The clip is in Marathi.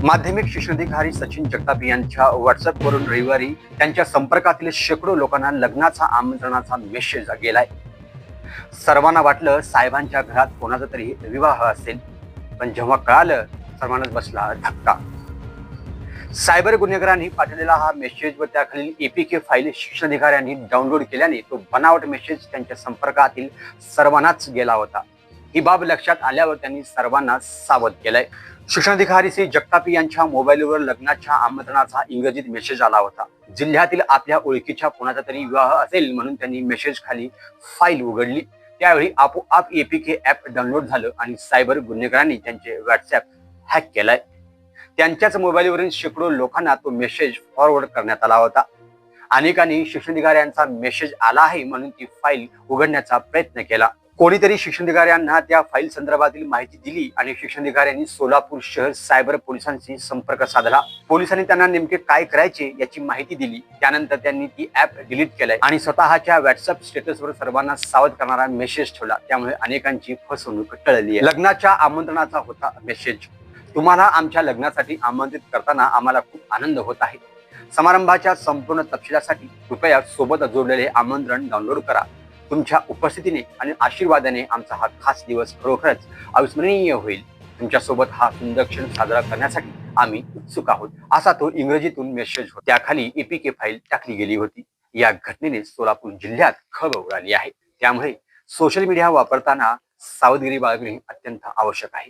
माध्यमिक शिक्षणाधिकारी सचिन जगताप यांच्या व्हॉट्सअपवरून रविवारी त्यांच्या संपर्कातील शेकडो लोकांना लग्नाचा आमंत्रणाचा मेसेज गेलाय. सर्वांना वाटलं साहेबांच्या घरात कोणाचा तरी विवाह असेल, पण जेव्हा कळालं सर्वांनाच बसला धक्का. सायबर गुन्हेगारांनी पाठवलेला हा मेसेज व त्याखालील एपीके फाईल शिक्षणाधिकाऱ्यांनी डाउनलोड केल्याने तो बनावट मेसेज त्यांच्या संपर्कातील सर्वांनाच गेला होता. ही बाब लक्षात आल्यावर त्यांनी सर्वांना सावध केलंय. शिक्षणाधिकारी श्री जगताप यांच्या मोबाईलवर लग्नाच्या आमंत्रणाचा इंग्रजीत मेसेज आला होता. जिल्ह्यातील आपल्या ओळखीच्या कोणाचा तरी विवाह असेल म्हणून त्यांनी मेसेज खाली फाईल उघडली. त्यावेळी आपोआप एपीके ॲप डाउनलोड झालं आणि सायबर गुन्हेगारांनी त्यांचे व्हॉट्सअप हॅक केलंय. त्यांच्याच मोबाईलवरील शेकडो लोकांना तो मेसेज फॉरवर्ड करण्यात आला होता. अनेकांनी शिक्षणाधिकाऱ्यांचा मेसेज आला आहे म्हणून ती फाईल उघडण्याचा प्रयत्न केला. कोणीतरी शिक्षणाधिकाऱ्यांना त्या फाईल संदर्भातील माहिती दिली आणि शिक्षणाधिकाऱ्यांनी सोलापूर शहर सायबर पोलिसांशी संपर्क साधला. पोलिसांनी त्यांना नेमके काय करायचे याची माहिती दिली. त्यानंतर त्यांनी ती ॲप डिलीट केलाय आणि स्वतःच्या व्हॉट्सअप स्टेटसवर सर्वांना सावध करणारा मेसेज ठेवला. त्यामुळे अनेकांची फसवणूक टळली आहे. लग्नाच्या आमंत्रणाचा होता मेसेज. तुम्हाला आमच्या लग्नासाठी आमंत्रित करताना आम्हाला खूप आनंद होत आहे. समारंभाच्या संपूर्ण तपशिलासाठी कृपया सोबत जोडलेले आमंत्रण डाउनलोड करा. तुमच्या उपस्थितीने आणि आशीर्वादाने आमचा हा खास दिवस खरोखरच अविस्मरणीय होईल. तुमच्यासोबत हा सुंदर क्षण साजरा करण्यासाठी आम्ही उत्सुक आहोत, असा तो इंग्रजीतून मेसेज होता. त्याखाली एपीके फाईल टाकली गेली होती. या घटनेने सोलापूर जिल्ह्यात खळबळ उडाली आहे. त्यामुळे सोशल मीडिया वापरताना सावधगिरी बाळगणे अत्यंत आवश्यक आहे.